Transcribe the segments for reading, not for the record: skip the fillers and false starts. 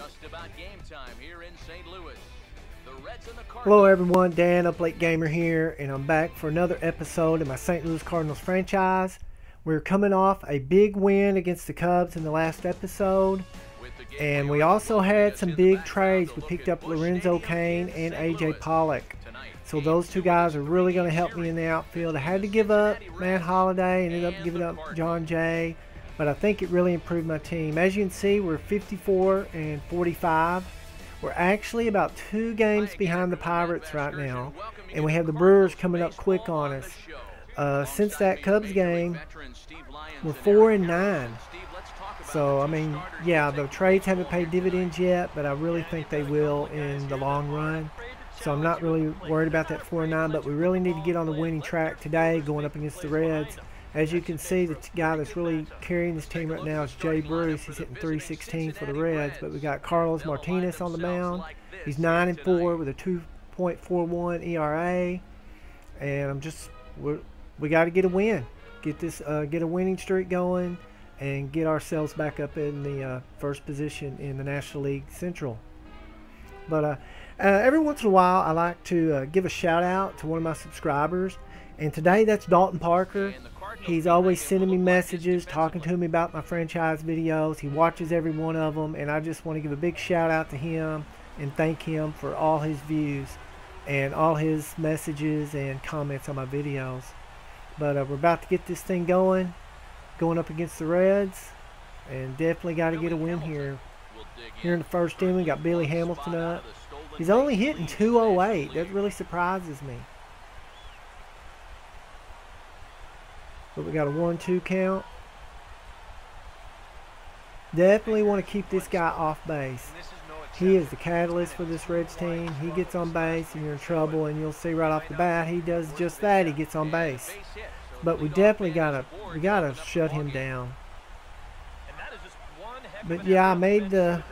Just about game time here in St. Louis. The Reds and the Cardinals. Hello everyone, Dan UpLateGamer here, and I'm back for another episode of my St. Louis Cardinals franchise. We're coming off a big win against the Cubs in the last episode, and we also had some big trades. We picked up Lorenzo Cain and AJ Pollock. So those two guys are really going to help me in the outfield. I had to give up Matt Holliday, ended up giving up John Jay, but I think it really improved my team. As you can see, we're 54 and 45. We're actually about 2 games behind the Pirates right now, and we have the Brewers coming up quick on us. Since that Cubs game, we're 4 and 9. So, I mean, yeah, the trades haven't paid dividends yet, but I really think they will in the long run. So I'm not really worried about that 4 and 9, but we really need to get on the winning track today going up against the Reds. As you can see, the guy that's really carrying this team right now is Jay Bruce. He's hitting .316 for the Reds, but we got Carlos Martinez on the mound. He's 9 and 4 with a 2.41 ERA, and we got to get a win, get a winning streak going, and get ourselves back up in the first position in the National League Central. But every once in a while, I like to give a shout out to one of my subscribers, and today that's Dalton Parker. He's always sending me messages, talking to me about my franchise videos. He watches every one of them, and I just want to give a big shout out to him and thank him for all his views and all his messages and comments on my videos. But we're about to get this thing going up against the Reds, and definitely got to get a win here. Here in the first inning, we got Billy Hamilton up. He's only hitting .208. That really surprises me. But we got a 1-2 count. Definitely want to keep this guy off base. He is the catalyst for this Reds team. He gets on base and you're in trouble, and you'll see right off the bat he does just that. He gets on base. But we definitely gotta shut him down. But yeah, I made the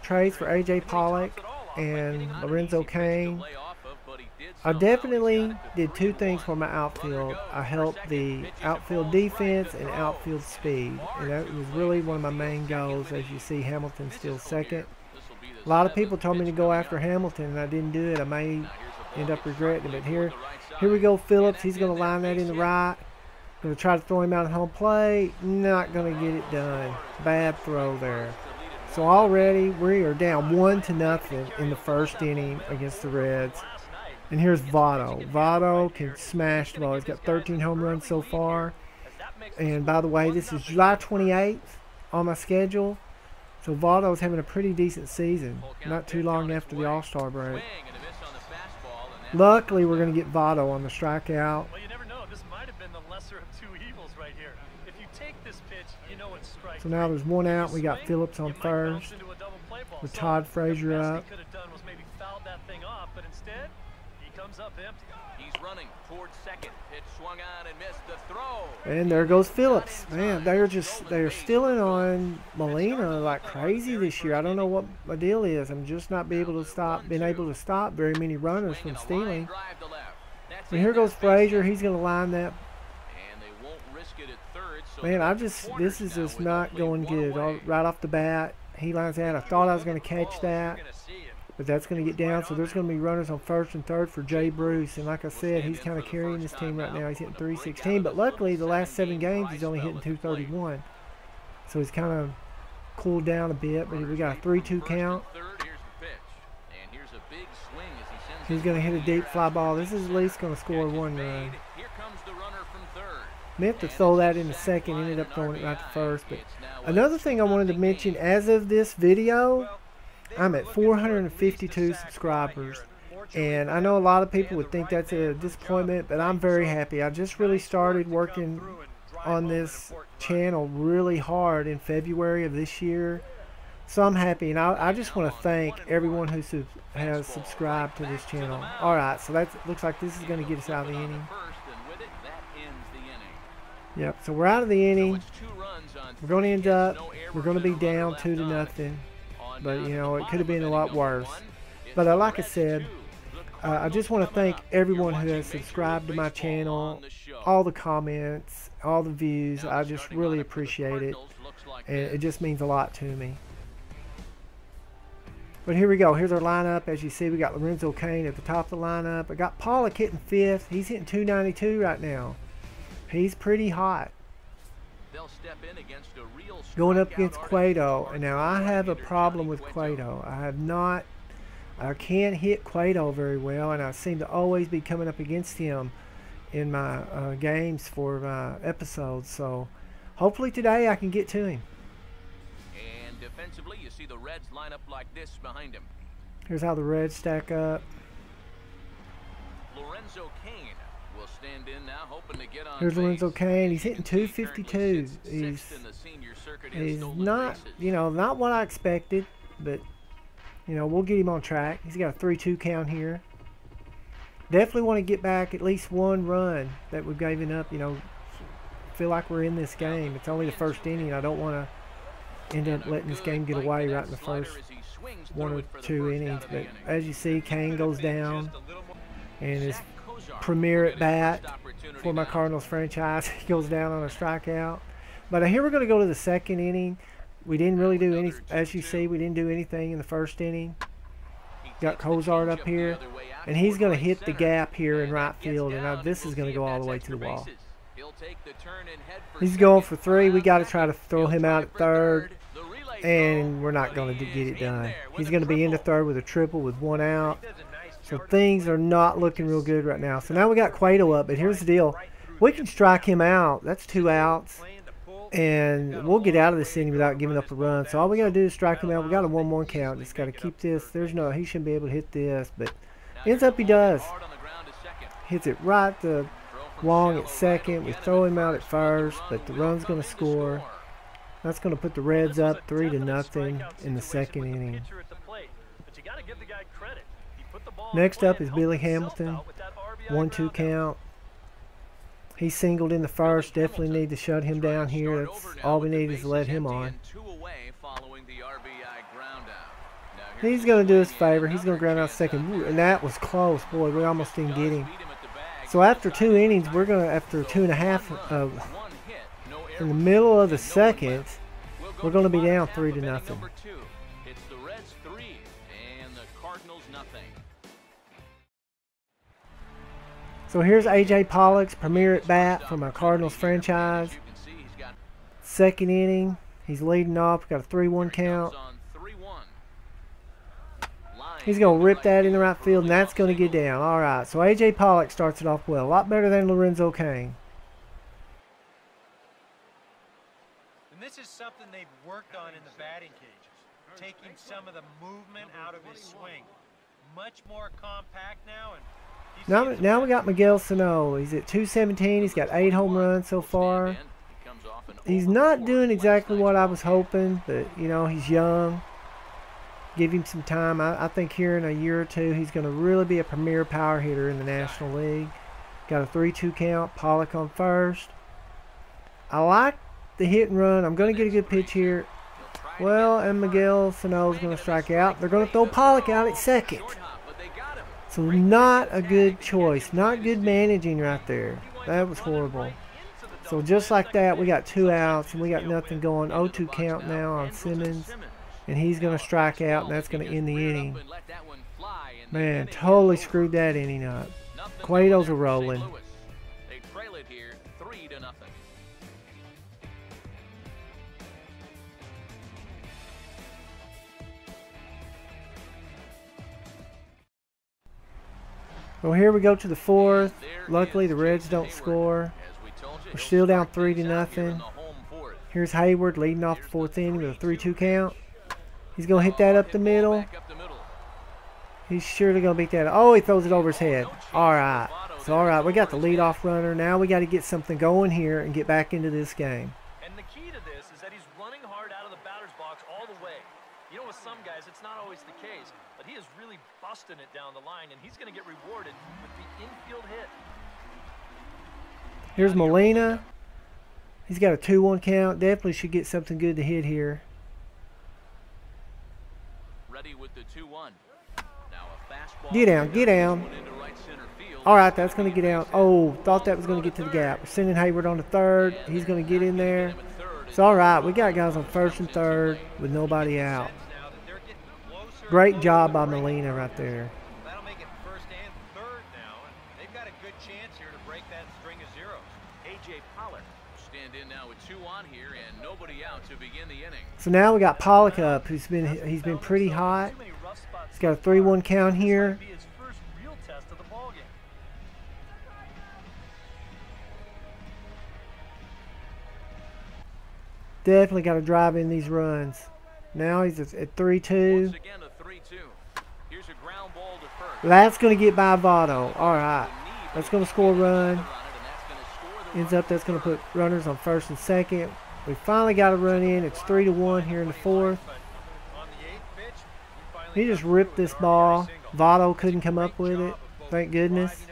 trades for AJ Pollock and Lorenzo Cain. I definitely did 2 things for my outfield. I helped the outfield defense and outfield speed, and that was really one of my main goals. As you see, Hamilton's still second. A lot of people told me to go after Hamilton, and I didn't do it. I may end up regretting it. But here we go, Phillips. He's going to line that in the right. Going to try to throw him out at home plate. Not going to get it done. Bad throw there. So already we are down 1-0 in the first inning against the Reds. And here's Votto. Votto can smash the ball. He's got 13 home runs so far. And by the way, this is July 28th on my schedule. So Votto's having a pretty decent season. Not too long after the All-Star break. Luckily, we're going to get Votto on the strikeout. Well, you never know. This might have been the lesser of 2 evils right here. If you take this pitch, you know it's strike. So now there's 1 out. We got Phillips on first. With Todd Frazier up. He could have done was maybe fouled that thing off, but instead comes up empty. He's running towards second. Pitch swung on and missed the throw. And there goes Phillips. Man, they're stealing on Molina like crazy this year. I don't know what my deal is. I'm just not been able to stop very many runners from stealing. And here goes Frazier. He's going to line that. Man, this is just not going good. Right off the bat, he lines that. I thought I was going to catch that, but that's going to get down, so there's going to be runners on first and third for Jay Bruce. And like I said, he's kind of carrying this team right now. He's hitting .316, but luckily the last 7 games he's only hitting .231. So he's kind of cooled down a bit, but we got a 3-2 count. He's going to hit a deep fly ball. This is at least going to score 1 run. Meant to throw that in the second, ended up throwing it right to first. But another thing I wanted to mention, as of this video, I'm at 452 subscribers, and I know a lot of people would think that's a disappointment, but I'm very happy. I just really started working on this channel really hard in February of this year, so I'm happy, and I just want to thank everyone who has subscribed to this channel. Alright, so that looks like this is going to get us out of the inning. Yep, so we're out of the inning. We're going to end up, we're going to be down 2-0. But, you know, it could have been a lot worse. But like I said, I just want to thank everyone who has subscribed to my channel, all the comments, all the views. I just really appreciate it, and it just means a lot to me. But here we go. Here's our lineup. As you see, we got Lorenzo Cain at the top of the lineup. I got Pollock hitting 5th. He's hitting 292 right now. He's pretty hot. They'll step in against a real Going up against Cueto. And now I have a problem with Cueto. I can't hit Cueto very well, and I seem to always be coming up against him in my games for episodes. So hopefully today I can get to him. And defensively, you see the Reds line up like this behind him. Here's how the Reds stack up. Lorenzo Cain will stand in now, hoping to get on Here's base. Lorenzo Cain. He's hitting 252. He's not, you know, not what I expected, but you know, we'll get him on track. He's got a 3-2 count here. Definitely want to get back at least one run that we've given up. You know, feel like we're in this game. It's only the first inning. I don't want to end up letting this game get away right in the first 1 or 2 innings. But as you see, Cain goes down, and his premier at bat for my Cardinals franchise, he goes down on a strikeout. But here we're going to go to the second inning. We didn't really do any, as you see, we didn't do anything in the first inning. Got Cozart up here, and he's going to hit the gap here in right field, and now this is going to go all the way to the wall. He's going for 3. We got to try to throw him out at third, and we're not going to get it done. He's going to be into third with a triple with 1 out. So things are not looking real good right now. So now we got Cueto up, but here's the deal. We can strike him out. That's 2 outs. And we'll get out of this inning without giving up a run. So all we got to do is strike him out. We got a 1-1 count. Just got to keep this. There's no, he shouldn't be able to hit this, but ends up he does. Hits it right long at second. We throw him out at first, but the run's going to score. That's going to put the Reds up 3-0 in the second inning. Next up is Billy Hamilton. 1-2 count. He singled in the first. Definitely need to shut him down here. That's all we need is to let him on. He's going to do us a favor. He's going to ground out second. Ooh, and that was close. Boy, we almost didn't get him. So after 2 innings, we're going to, after 2.5, in the middle of the second, we're going to be down 3-0. It's the Reds 3 and the Cardinals nothing. So here's AJ Pollock's premier at bat for my Cardinals franchise. Second inning, he's leading off. Got a 3-1 count. He's going to rip that in the right field, and that's going to get down. All right, so AJ Pollock starts it off well. A lot better than Lorenzo Cain. And this is something they've worked on in the batting cages, taking some of the movement out of his swing. Much more compact now, and Now we got Miguel Sano. He's at 217. He's got 8 home runs so far. He's not doing exactly what I was hoping, but, you know, he's young. Give him some time. I think here in a year or 2, he's going to really be a premier power hitter in the National League. Got a 3-2 count. Pollock on first. I like the hit and run. I'm going to get a good pitch here. Well, and Miguel Sano is going to strike out. They're going to throw Pollock out at second. So not a good choice. Not good managing right there. That was horrible. So just like that, we got 2 outs, and we got nothing going. 0-2 count now on Simmons. And he's going to strike out, and that's going to end the inning. Man, totally screwed that inning up. Cueto's a rolling. They trail it here 3-0. Well, here we go to the 4th. Luckily, the Reds don't score. We're still down 3-0. Here's Hayward leading off the 4th inning with a 3-2 count. He's going to hit that up the middle. He's surely going to beat that. Oh, he throws it over his head. All right. So, all right, we got the leadoff runner. Now we got to get something going here and get back into this game. And the key to this is that he's running hard out of the batter's box all the way. You know, with some guys, it's not always the case, but he is really busting it down the line, and he's going to get rewarded with the infield hit. Here's Molina. He's got a 2-1 count. Definitely should get something good to hit here. Ready with the 2-1. Now a fastball. Get down, get down. All right, that's going to get out. Oh, thought that was going to get to the gap. We're sending Hayward on to third. He's going to get in there. It's all right. We got guys on first and third with nobody out. Great job by Molina right there. That'll make it first and third now, and they've got a good chance here to break that string of zeros. A.J. Pollard Stand in now with 2 on here and nobody out to begin the inning. So now we got Pollock up, he's been pretty hot. He's got a 3-1 count here. Be his first real test of the ballgame. Definitely got to drive in these runs. Now he's at 3-2. Once again a 3-2. Here's a ground ball to first. That's going to get by Votto. All right. That's going to score a run. Ends up that's going to put runners on first and second. We finally got a run in. It's 3-1 here in the 4th. He just ripped this ball. Votto couldn't come up with it. Thank goodness.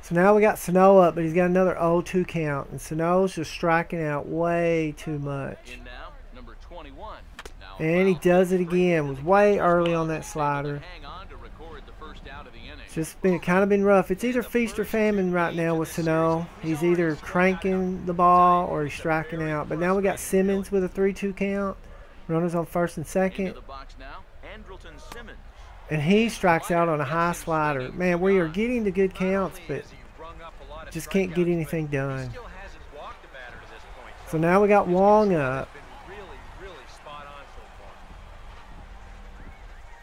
So now we got Sano up, but he's got another 0-2 count. And Sano's just striking out way too much. In now, number 21. Now And he does it again. Was way early on that slider. hang on to record the first out of the inning. It's just kind of been rough. It's either feast or famine right now with Sano. He's either cranking the ball or he's striking out. But now we got Simmons with a 3-2 count. Runners on first and second. Into the box now, Andrelton Simmons. And he strikes out on a high slider. Man, we are getting the good counts, but just can't get anything done. So now we got Wong up.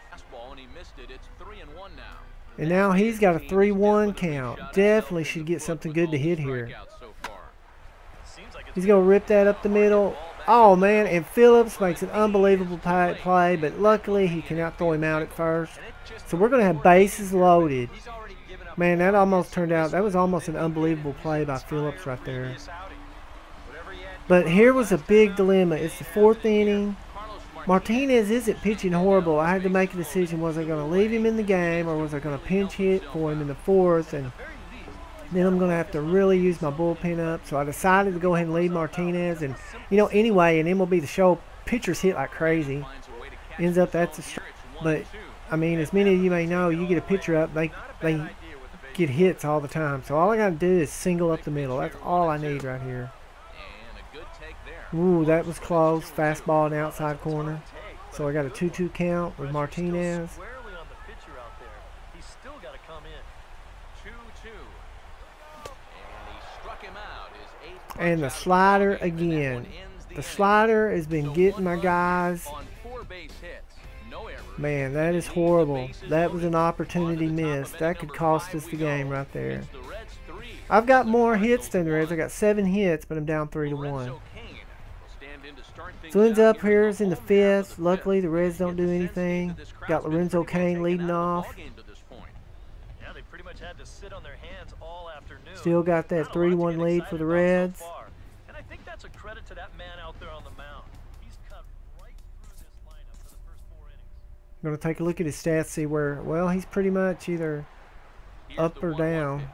Fastball and he missed it. It's 3-1 now. And now he's got a 3-1 count. Definitely should get something good to hit here. He's going to rip that up the middle. Oh, man, and Phillips makes an unbelievable play, but luckily he cannot throw him out at first. So we're going to have bases loaded. Man, that almost turned out, that was almost an unbelievable play by Phillips right there. But here was a big dilemma. It's the 4th inning. Martinez isn't pitching horrible. I had to make a decision. Was I going to leave him in the game or was I going to pinch hit for him in the 4th? And then I'm going to have to really use my bullpen up. So I decided to go ahead and leave Martinez. And, you know, anyway, in MLB The Show, pitchers hit like crazy. Ends up that's a strike. But, I mean, as many of you may know, you get a pitcher up, they get hits all the time. So all I got to do is single up the middle. That's all I need right here. Ooh, that was close. Fastball in the outside corner. So I got a 2-2 count with Martinez. And the slider again. The slider has been getting my guys. Man, that is horrible. That was an opportunity missed. That could cost us the game right there. I've got more hits than the Reds. I got 7 hits, but I'm down 3-1. So ends up here is in the 5th. Luckily, the Reds don't do anything. Got Lorenzo Cain leading off. Still got that 3-1 lead for the Reds. And I think that's a credit to that man out there on the mound. He's cut right through this lineup for the first 4 innings. I'm going to take a look at his stats, see where, well, he's pretty much either up or down.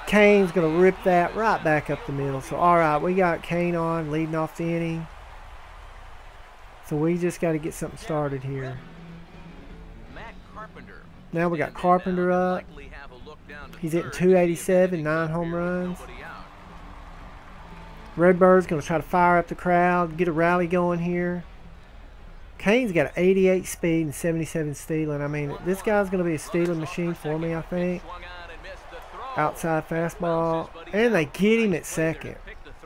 Cain's going to rip that right back up the middle. So, all right, we got Cain on, leading off the inning. So we just got to get something started here. Now we got Carpenter up. He's hitting 287, 9 home runs. Redbird's going to try to fire up the crowd, get a rally going here. Cain's got an 88 speed and 77 stealing. I mean, this guy's going to be a stealing machine for me, I think. Outside fastball. And they get him at second.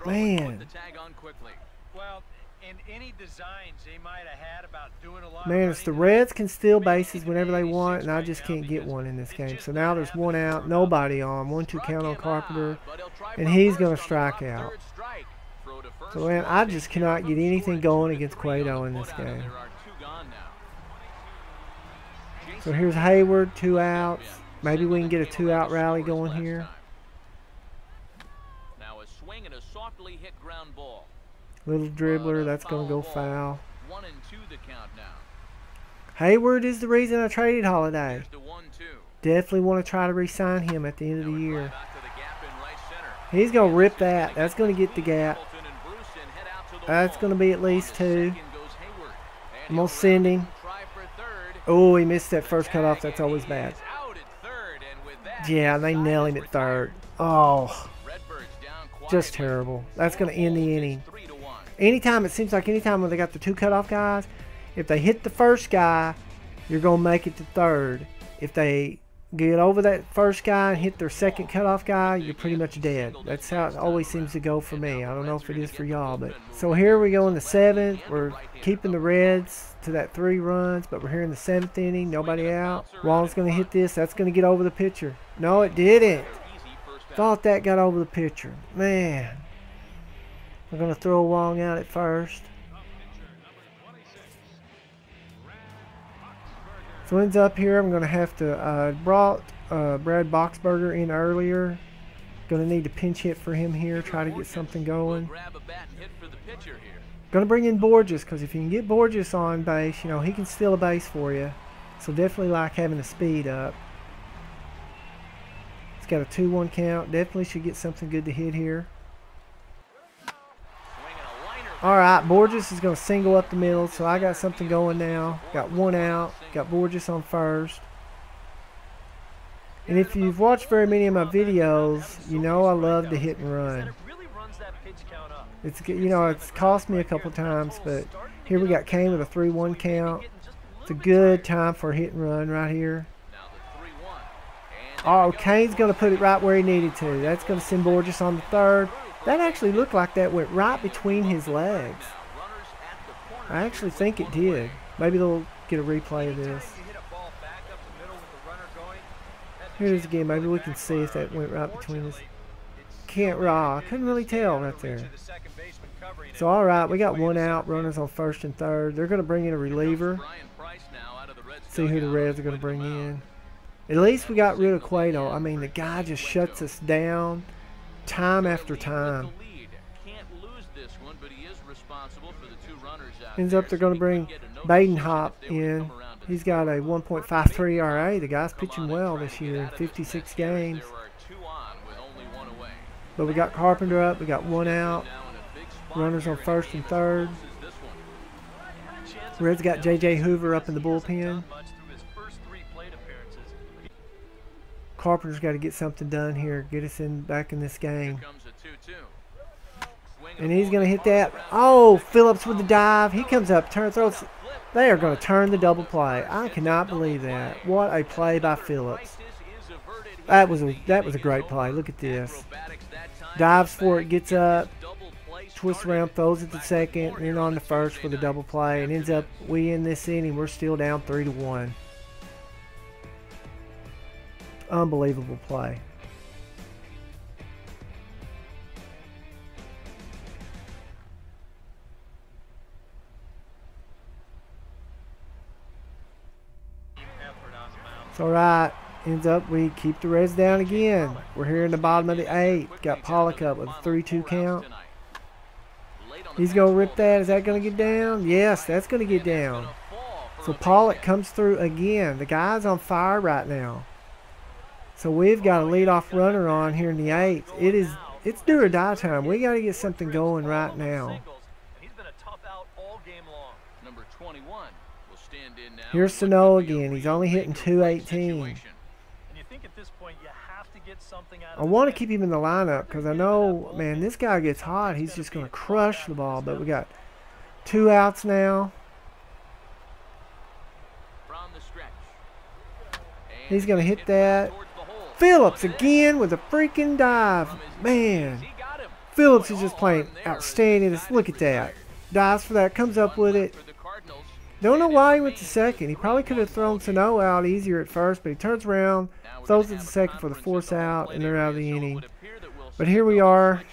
Man. Man, it's the Reds can steal bases whenever they want, and I just can't get one in this game. So now there's 1 out, nobody on. 1-2 count on Carpenter, and he's going to strike out. So, man, I just cannot get anything going against Cueto in this game. So here's Hayward, 2 outs. Maybe we can get a 2-out rally going here. Now a swing and a softly hit ground ball. Little dribbler, that's going to go foul. 1-2 the count now. Hayward is the reason I traded Holiday. Definitely want to try to re-sign him at the end of the year. He's going to rip that. That's going to get the gap. That's going to be at least 2. I'm going to send him. Oh, he missed that first cutoff. That's always bad. Yeah, they nail him at third. Oh. Just terrible. That's going to end the inning. Anytime, it seems like anytime when they got the 2 cutoff guys, if they hit the first guy, you're going to make it to third. If they get over that first guy and hit their second cutoff guy, you're pretty much dead. That's how it always seems to go for me. I don't know if it is for y'all, but so here we go in the 7th. We're keeping the Reds to that 3 runs, but we're here in the 7th inning. Nobody out. Wall's going to hit this. That's going to get over the pitcher. No, it didn't. Thought that got over the pitcher. Man. We're going to throw Wong out at first. So ends up here, I'm going to have to brought Brad Boxberger in earlier. Going to need to pinch hit for him here, try to get something going. Going to bring in Borges, because if you can get Borges on base, you know, he can steal a base for you. So definitely like having the speed up. It's got a 2-1 count. Definitely should get something good to hit here. Alright, Borges is going to single up the middle, so I got something going now. Got 1 out. Got Borges on first. And if you've watched very many of my videos, you know I love to hit and run. It's, you know, it's cost me a couple times, but here we got Kane with a 3-1 count. It's a good time for a hit and run right here. Oh, Kane's going to put it right where he needed to. That's going to send Borges on the third. That actually looked like that went right between his legs. I actually think it did. Maybe they'll get a replay of this. Here it is again. Maybe we can see if that went right between his... Can't raw. I couldn't really tell right there. So alright, we got 1 out. Runners on first and third. They're going to bring in a reliever. See who the Reds are going to bring in. At least we got rid of Cueto. I mean, the guy just shuts us down time after time. Ends up they're going to bring Badenhop in. He's got a 1.53 ERA. The guy's pitching well this year, 56 games. But we got Carpenter up. We got 1 out. Runners on first and third. Reds got J.J. Hoover up in the bullpen. Carpenter's got to get something done here. Get us back in this game. And he's going to hit that. Oh, Phillips with the dive. He comes up, throws. They are going to turn the double play. I cannot believe that. What a play by Phillips. That was a great play. Look at this. Dives for it, gets up, twists around, throws it to second, and then on the first for the double play. And ends up, we in this inning, we're still down 3-1. Unbelievable play. It's alright. Ends up we keep the Reds down again. We're here in the bottom of the 8th. Got Pollock up with a 3-2 count. He's going to rip that. Is that going to get down? Yes, that's going to get down. So Pollock comes through again. The guy's on fire right now. So we've got a leadoff runner on here in the 8th. It's do or die time. We got to get something going right now. Here's Sano again. He's only hitting .218. I want to keep him in the lineup because I know, man, this guy gets hot. He's just going to crush the ball. But we got 2 outs now. He's going to hit that. Phillips again with a freaking dive. Man, Phillips is just playing outstanding. Just look at that. Dives for that. Comes up with it. Don't know why he went to second. He probably could have thrown Sano out easier at first, but he turns around, throws it to second for the 4th out, and they're out of the inning. But here we are.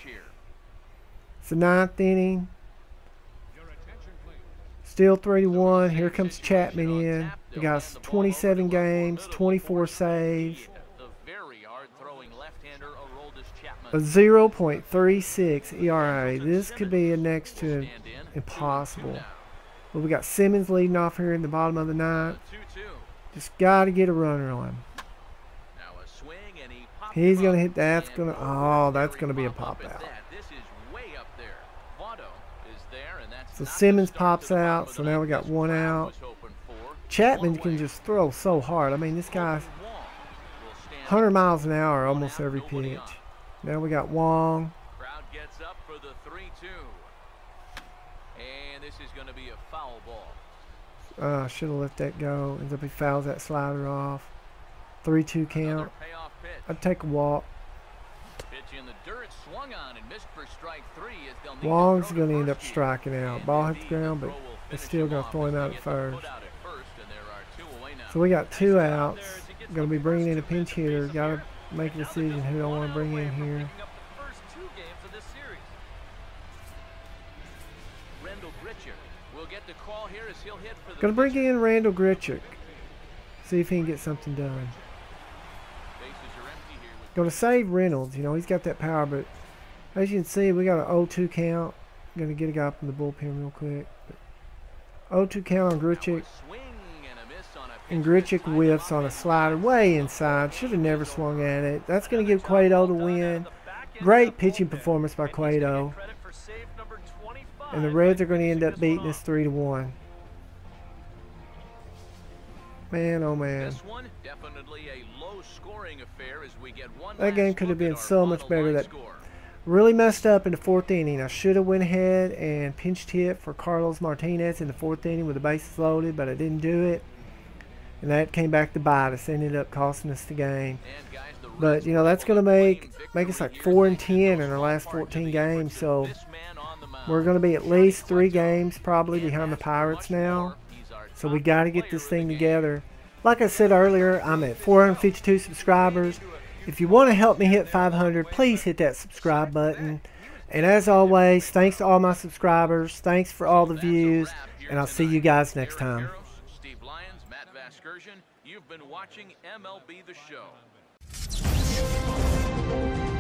It's the 9th inning. Still 3-1. Here comes Chapman in. The guy's 27 games, 24 saves. A 0.36 ERA. This could be a next to impossible. But we got Simmons leading off here in the bottom of the 9th. Just got to get a runner on. He's going to hit that. That's going to be a pop out. So Simmons pops out. So now we got 1 out. Chapman can just throw so hard. I mean, this guy's 100 miles an hour almost every pitch. Now we got Wong. sets up for the 3-2. And this is going to be a foul ball. Should have let that go. Ends up he fouls that slider off. 3-2 count. I'd take a walk. Pitch in the dirt, swung on and missed for strike 3 as they'll need Wong's to going to throw end to up first striking here. out. And Ball hit the indeed, ground, the but throw will it's finish still him going to off throw as him they out get at the first. put out at first, and there are 2 away now. So we got 2 outs. Going to be bringing in a pinch hitter. Got to make a decision who do I want to bring in here. Going to bring in Randall Grichuk. See if he can get something done. Going to save Reynolds. You know, he's got that power, but as you can see, we got an 0-2 count. Going to get a guy up in the bullpen real quick. 0-2 count on Grichuk. And Grichuk whiffs on a slider way inside. Should have never swung at it. That's going to give Cueto the win. Great pitching performance by Cueto. And the Reds are going to end up beating us 3-1. Man, oh man. That game could have been so much better. That really messed up in the 4th inning. I should have went ahead and pinched hit for Carlos Martinez in the 4th inning with the bases loaded, but I didn't do it. And that came back to bite us. Ended up costing us the game. But, you know, that's going to make us like 4-10 in our last 14 games. So we're going to be at least 3 games probably behind the Pirates now. So we got to get this thing together. Like I said earlier, I'm at 452 subscribers. If you want to help me hit 500, please hit that subscribe button. And as always, thanks to all my subscribers. Thanks for all the views. And I'll see you guys next time. You've been watching MLB The Show.